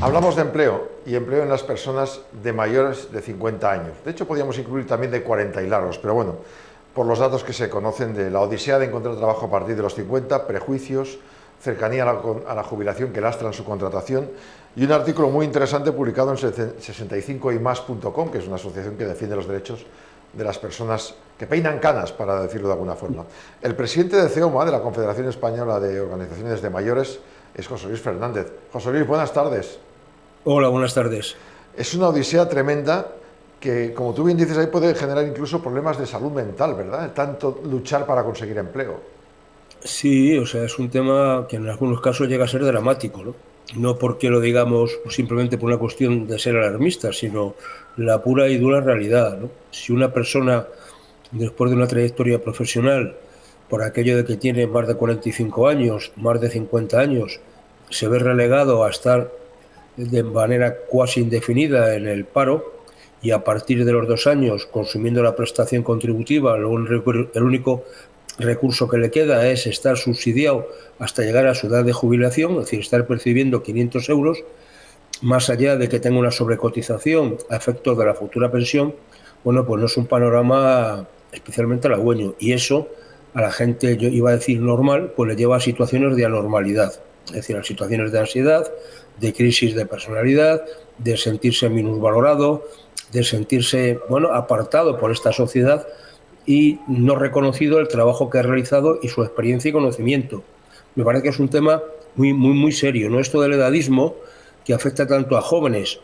Hablamos de empleo y empleo en las personas de mayores de 50 años. De hecho, podríamos incluir también de 40 y largos, pero bueno, por los datos que se conocen de la odisea de encontrar trabajo a partir de los 50, prejuicios, cercanía a la jubilación que lastran su contratación y un artículo muy interesante publicado en 65ymas.com, que es una asociación que defiende los derechos de las personas que peinan canas, para decirlo de alguna forma. El presidente de CEOMA, de la Confederación Española de Organizaciones de Mayores, es José Luis Fernández. José Luis, buenas tardes. Hola, buenas tardes. Es una odisea tremenda que, como tú bien dices, ahí puede generar incluso problemas de salud mental, ¿verdad? Tanto luchar para conseguir empleo. Sí, o sea, es un tema que en algunos casos llega a ser dramático, ¿no? No porque lo digamos simplemente por una cuestión de ser alarmistas, sino la pura y dura realidad, ¿no? Si una persona, después de una trayectoria profesional, por aquello de que tiene más de 45 años, más de 50 años, se ve relegado a estar de manera cuasi indefinida en el paro y a partir de los 2 años consumiendo la prestación contributiva, el único recurso que le queda es estar subsidiado hasta llegar a su edad de jubilación, es decir, estar percibiendo 500 euros, más allá de que tenga una sobrecotización a efectos de la futura pensión. Bueno, pues no es un panorama especialmente halagüeño, y eso a la gente, yo iba a decir normal, pues le lleva a situaciones de anormalidad, es decir, a situaciones de ansiedad, de crisis de personalidad, de sentirse minusvalorado, de sentirse, bueno, apartado por esta sociedad y no reconocido el trabajo que ha realizado y su experiencia y conocimiento. Me parece que es un tema muy serio, ¿no? Esto del edadismo, que afecta tanto a jóvenes,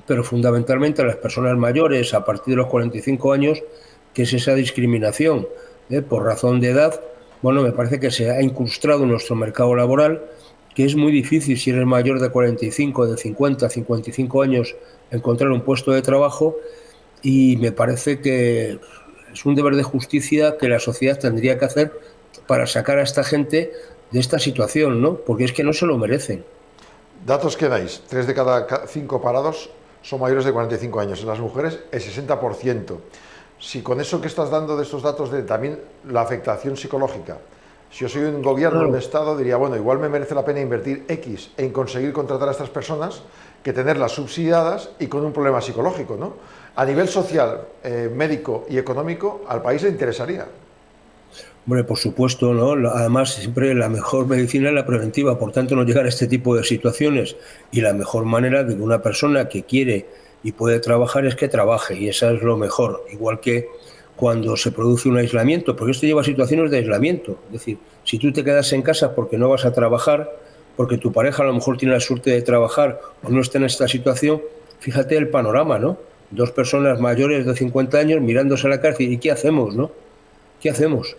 pero fundamentalmente a las personas mayores a partir de los 45 años, que es esa discriminación por razón de edad. Bueno, me parece que se ha incrustado en nuestro mercado laboral, que es muy difícil, si eres mayor de 45, de 50, 55 años, encontrar un puesto de trabajo, y me parece que es un deber de justicia que la sociedad tendría que hacer para sacar a esta gente de esta situación, ¿no? Porque es que no se lo merecen. Datos que dais: 3 de cada 5 parados son mayores de 45 años. En las mujeres, el 60%. Si con eso que estás dando de estos datos de también la afectación psicológica, si yo soy un gobierno, Claro. un Estado, diría, bueno, igual me merece la pena invertir X en conseguir contratar a estas personas que tenerlas subsidiadas y con un problema psicológico, ¿no? A nivel social, médico y económico, al país le interesaría. Hombre, por supuesto, ¿no? Además, siempre la mejor medicina es la preventiva, por tanto, no llegar a este tipo de situaciones. Y la mejor manera de que una persona que quiere y puede trabajar es que trabaje, y eso es lo mejor. Igual que cuando se produce un aislamiento, porque esto lleva a situaciones de aislamiento. Es decir, si tú te quedas en casa porque no vas a trabajar, porque tu pareja a lo mejor tiene la suerte de trabajar o no está en esta situación, fíjate el panorama, ¿no? Dos personas mayores de 50 años mirándose a la cara y ¿qué hacemos, no? ¿Qué hacemos?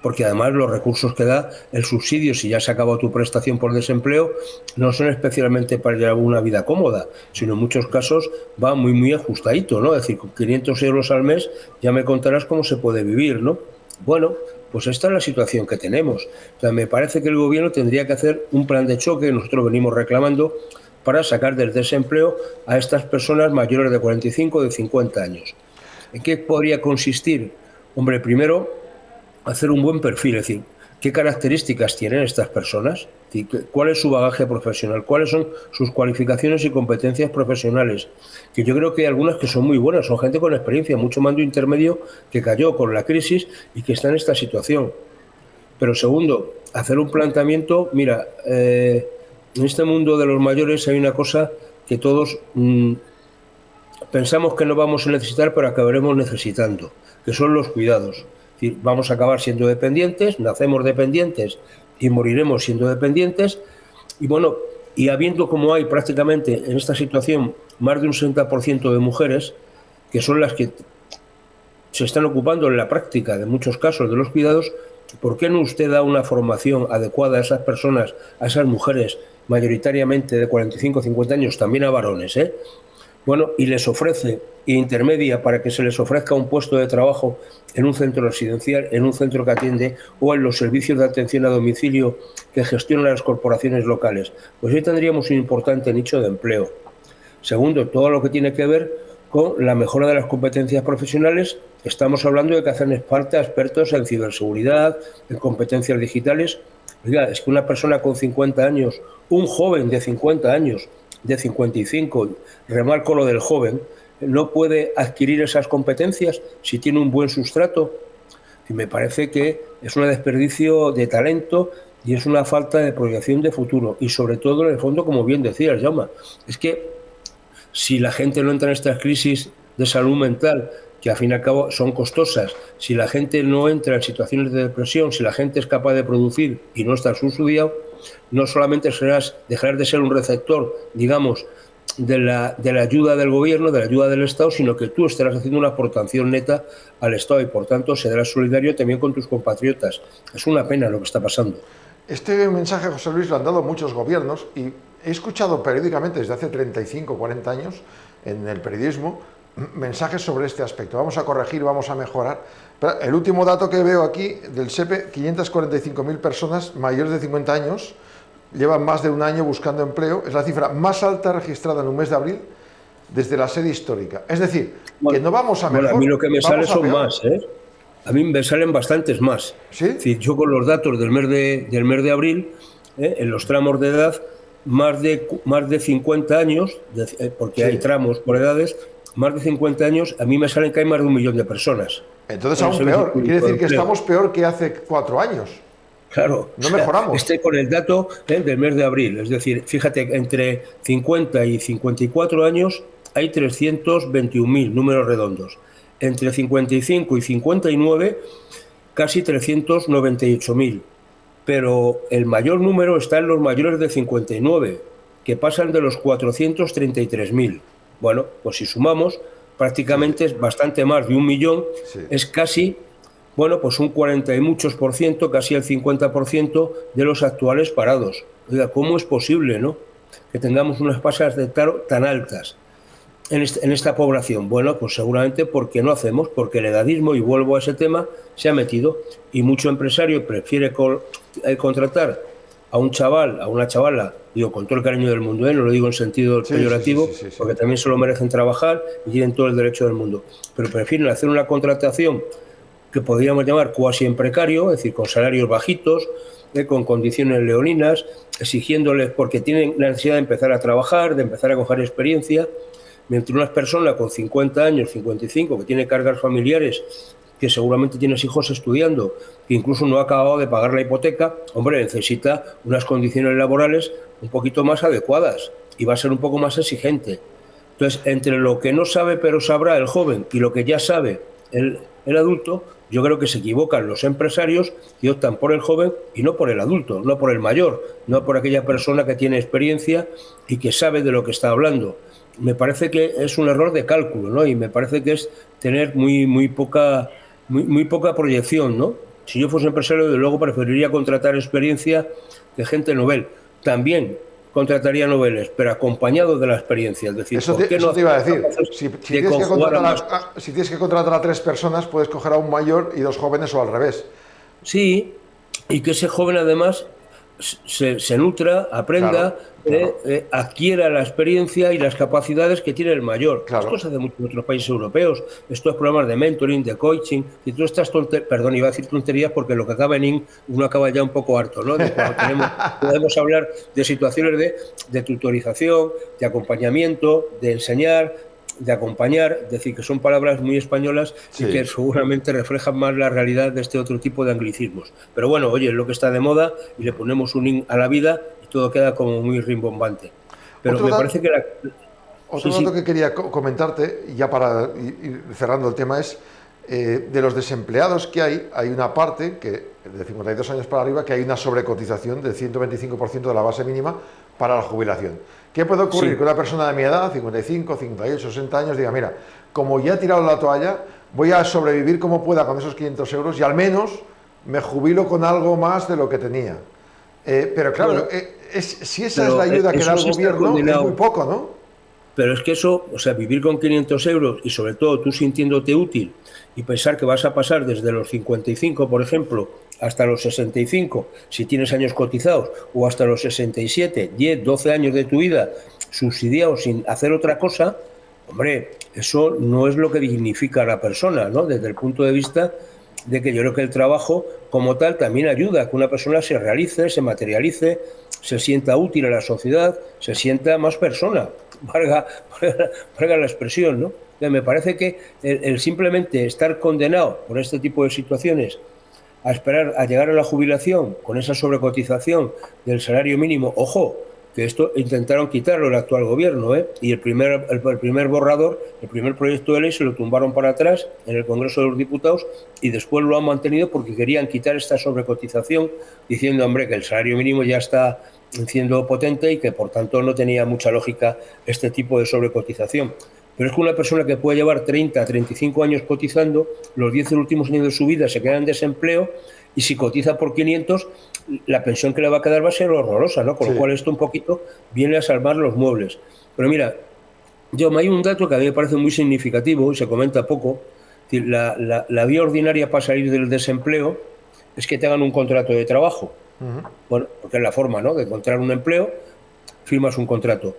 Porque además los recursos que da el subsidio, si ya se acabó tu prestación por desempleo, no son especialmente para llevar una vida cómoda, sino en muchos casos va muy ajustadito, ¿no? Es decir, con 500 euros al mes ya me contarás cómo se puede vivir, ¿no? Bueno, pues esta es la situación que tenemos. O sea, me parece que el gobierno tendría que hacer un plan de choque, nosotros venimos reclamando, para sacar del desempleo a estas personas mayores de 45 o de 50 años. ¿En qué podría consistir? Hombre, primero, hacer un buen perfil, es decir, qué características tienen estas personas, cuál es su bagaje profesional, cuáles son sus cualificaciones y competencias profesionales, que yo creo que hay algunas que son muy buenas, son gente con experiencia, mucho mando intermedio que cayó con la crisis y que está en esta situación. Pero segundo, hacer un planteamiento, mira, en este mundo de los mayores hay una cosa que todos pensamos que no vamos a necesitar, pero acabaremos necesitando, que son los cuidados. Es decir, vamos a acabar siendo dependientes, nacemos dependientes y moriremos siendo dependientes. Y bueno, y habiendo, como hay prácticamente en esta situación más de un 60% de mujeres, que son las que se están ocupando en la práctica de muchos casos de los cuidados, ¿por qué no usted da una formación adecuada a esas personas, a esas mujeres mayoritariamente de 45 o 50 años, también a varones, bueno, y les ofrece e intermedia para que se les ofrezca un puesto de trabajo en un centro residencial, en un centro que atiende, o en los servicios de atención a domicilio que gestionan las corporaciones locales? Pues ahí tendríamos un importante nicho de empleo. Segundo, todo lo que tiene que ver con la mejora de las competencias profesionales. Estamos hablando de que hacen falta expertos en ciberseguridad, en competencias digitales. Oiga, es que una persona con 50 años, un joven de 50 años, de 55, remarco lo del joven, no puede adquirir esas competencias si tiene un buen sustrato. Y me parece que es un desperdicio de talento y es una falta de proyección de futuro. Y sobre todo, en el fondo, como bien decías, Jaume, es que si la gente no entra en estas crisis de salud mental, que al fin y al cabo son costosas, si la gente no entra en situaciones de depresión, si la gente es capaz de producir y no está subsidiado, no solamente dejarás de ser un receptor, digamos, de la ayuda del gobierno, de la ayuda del Estado, sino que tú estarás haciendo una aportación neta al Estado y, por tanto, serás solidario también con tus compatriotas. Es una pena lo que está pasando. Este mensaje, José Luis, lo han dado muchos gobiernos y he escuchado periódicamente desde hace 35 o 40 años en el periodismo mensajes sobre este aspecto. Vamos a corregir, vamos a mejorar. Pero el último dato que veo aquí del SEPE, 545.000 personas mayores de 50 años llevan más de un año buscando empleo. Es la cifra más alta registrada en un mes de abril desde la serie histórica. Es decir, que no vamos a mejor. A mí lo que me sale son más, ¿eh? A mí me salen bastantes más. ¿Sí? Es decir, yo con los datos del mes de abril, en los tramos de edad, más de 50 años, porque hay tramos por edades, más de 50 años, a mí me salen que hay más de 1 millón de personas. Entonces aún peor. Quiere decir que estamos peor que hace 4 años. Claro. No mejoramos. Con el dato del mes de abril. Es decir, fíjate, entre 50 y 54 años hay 321.000 números redondos. Entre 55 y 59, casi 398.000. Pero el mayor número está en los mayores de 59, que pasan de los 433.000. Bueno, pues si sumamos, prácticamente es bastante más de 1 millón, es casi, bueno, pues un 40 y muchos por ciento, casi el 50% de los actuales parados. Oiga, ¿cómo es posible, no?, que tengamos unas tasas de paro tan altas en esta población? Bueno, pues seguramente porque no hacemos, porque el edadismo, y vuelvo a ese tema, se ha metido, y mucho empresario prefiere contratar a un chaval, a una chavala, digo con todo el cariño del mundo, no lo digo en sentido peyorativo, porque también se lo merecen trabajar y tienen todo el derecho del mundo, pero prefieren hacer una contratación que podríamos llamar cuasi en precario, es decir, con salarios bajitos, con condiciones leoninas, exigiéndoles, porque tienen la necesidad de empezar a trabajar, de empezar a coger experiencia, mientras una persona con 50 años, 55, que tiene cargas familiares, que seguramente tienes hijos estudiando, que incluso no ha acabado de pagar la hipoteca, hombre, necesita unas condiciones laborales un poquito más adecuadas y va a ser un poco más exigente. Entonces, entre lo que no sabe pero sabrá el joven y lo que ya sabe el adulto, yo creo que se equivocan los empresarios y optan por el joven y no por el adulto, no por el mayor, no por aquella persona que tiene experiencia y que sabe de lo que está hablando. Me parece que es un error de cálculo, ¿no? Y me parece que es tener muy poca proyección, ¿no? Si yo fuese empresario, de luego preferiría contratar experiencia de gente novel. También contrataría noveles, pero acompañado de la experiencia. Es decir, eso te iba a decir. Si tienes que contratar a 3 personas, puedes coger a un mayor y 2 jóvenes o al revés. Sí, y que ese joven además se nutra, aprenda, adquiera la experiencia y las capacidades que tiene el mayor. Esto se hace mucho en otros países europeos, estos programas de mentoring, de coaching, y todas estas perdón, iba a decir tonterías porque lo que acaba en IN uno acaba ya un poco harto, ¿no? De cuando podemos hablar de situaciones de tutorización, de acompañamiento, de enseñar, de acompañar, es decir, que son palabras muy españolas y que seguramente reflejan más la realidad de este otro tipo de anglicismos. Pero bueno, oye, es lo que está de moda y le ponemos un IN a la vida y todo queda como muy rimbombante. Pero me parece que Otro dato que quería comentarte, ya para ir cerrando el tema, es de los desempleados que hay una parte, que de 52 años para arriba, que hay una sobrecotización del 125% de la base mínima para la jubilación. ¿Qué puede ocurrir? Que una persona de mi edad, 55, 58, 60 años, diga, mira, como ya he tirado la toalla, voy a sobrevivir como pueda con esos 500 euros y al menos me jubilo con algo más de lo que tenía. Pero claro, bueno, si esa es la ayuda que da el gobierno, es muy poco, ¿no? Pero es que eso, o sea, vivir con 500 euros y sobre todo tú sintiéndote útil y pensar que vas a pasar desde los 55, por ejemplo, hasta los 65, si tienes años cotizados, o hasta los 67, 10, 12 años de tu vida subsidiados sin hacer otra cosa, hombre, eso no es lo que dignifica a la persona, ¿no? Desde el punto de vista de que yo creo que el trabajo como tal también ayuda a que una persona se realice, se materialice, se sienta útil a la sociedad, se sienta más persona, valga, valga la expresión, ¿no? Entonces, me parece que el simplemente estar condenado por este tipo de situaciones a esperar a llegar a la jubilación con esa sobrecotización del salario mínimo, ojo, que esto intentaron quitarlo el actual gobierno, ¿eh? Y el primer borrador, el primer proyecto de ley se lo tumbaron para atrás en el Congreso de los Diputados y después lo han mantenido porque querían quitar esta sobrecotización diciendo, hombre, que el salario mínimo ya está siendo potente y que por tanto no tenía mucha lógica este tipo de sobrecotización. Pero es que una persona que puede llevar 30, 35 años cotizando, los 10 últimos años de su vida se queda en desempleo y si cotiza por 500, la pensión que le va a quedar va a ser horrorosa, ¿no? Con lo cual esto un poquito viene a salvar los muebles. Pero mira, yo hay un dato que a mí me parece muy significativo y se comenta poco. Es decir, la vía ordinaria para salir del desempleo es que tengan un contrato de trabajo. Bueno, porque es la forma, ¿no?, de encontrar un empleo, firmas un contrato.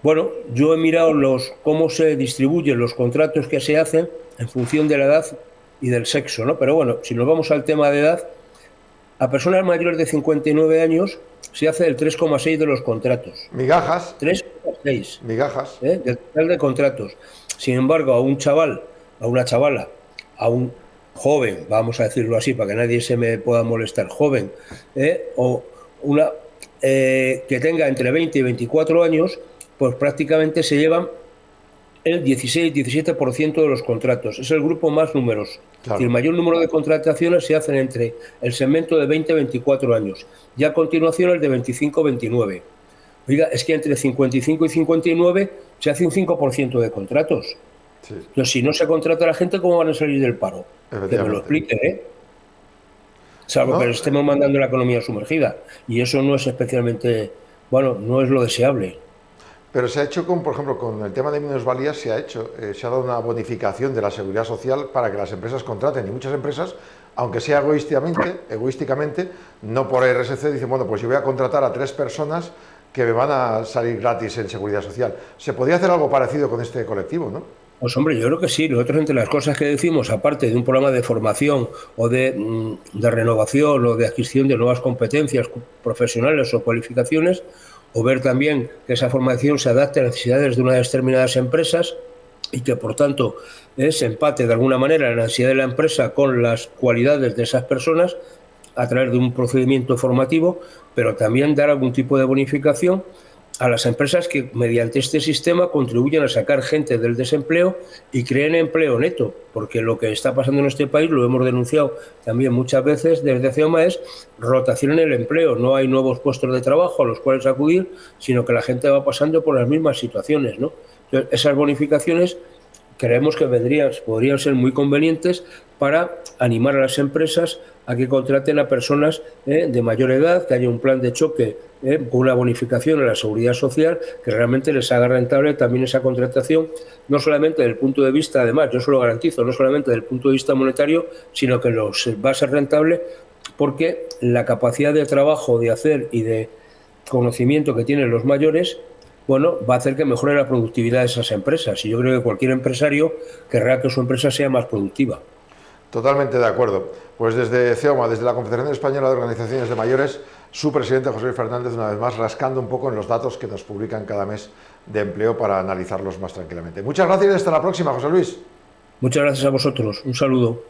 Bueno, yo he mirado cómo se distribuyen los contratos que se hacen en función de la edad y del sexo, ¿no? Pero bueno, si nos vamos al tema de edad, a personas mayores de 59 años se hace el 3,6 de los contratos. Migajas. 3,6. Migajas. Del total de contratos. Sin embargo, a un chaval, a una chavala, a un joven, vamos a decirlo así para que nadie se me pueda molestar, joven, o una que tenga entre 20 y 24 años, pues prácticamente se llevan el 16-17% de los contratos. Es el grupo más numeroso. Claro. El mayor número de contrataciones se hacen entre el segmento de 20-24 años y a continuación el de 25-29. Oiga, es que entre 55 y 59 se hace un 5% de contratos. Sí. Entonces, si no se contrata a la gente, ¿cómo van a salir del paro? Que me lo expliquen, ¿eh? Salvo que estemos mandando la economía sumergida. Y eso no es especialmente, bueno, no es lo deseable. Pero se ha hecho, por ejemplo, con el tema de minusvalías, se ha dado una bonificación de la seguridad social para que las empresas contraten, y muchas empresas, aunque sea egoísticamente, no por RSC, dicen, bueno, pues yo voy a contratar a 3 personas que me van a salir gratis en seguridad social. ¿Se podría hacer algo parecido con este colectivo, no? Pues hombre, yo creo que sí. Nosotros, entre las cosas que decimos, aparte de un programa de formación o de renovación o de adquisición de nuevas competencias profesionales o cualificaciones, o ver también que esa formación se adapte a las necesidades de unas determinadas empresas y que, por tanto, se empate de alguna manera la necesidad de la empresa con las cualidades de esas personas a través de un procedimiento formativo, pero también dar algún tipo de bonificación a las empresas que mediante este sistema contribuyen a sacar gente del desempleo y creen empleo neto, porque lo que está pasando en este país, lo hemos denunciado también muchas veces desde CEOMA, es rotación en el empleo. No hay nuevos puestos de trabajo a los cuales acudir, sino que la gente va pasando por las mismas situaciones, ¿no? Entonces, esas bonificaciones creemos que podrían ser muy convenientes para animar a las empresas a que contraten a personas de mayor edad, que haya un plan de choque con una bonificación en la seguridad social que realmente les haga rentable también esa contratación, no solamente desde el punto de vista, además, yo se lo garantizo, no solamente desde el punto de vista monetario, sino que va a ser rentable porque la capacidad de trabajo, de hacer y de conocimiento que tienen los mayores, bueno, va a hacer que mejore la productividad de esas empresas. Y yo creo que cualquier empresario querrá que su empresa sea más productiva. Totalmente de acuerdo. Pues desde CEOMA, desde la Confederación Española de Organizaciones de Mayores, su presidente José Luis Fernández, una vez más, rascando un poco en los datos que nos publican cada mes de empleo para analizarlos más tranquilamente. Muchas gracias y hasta la próxima, José Luis. Muchas gracias a vosotros. Un saludo.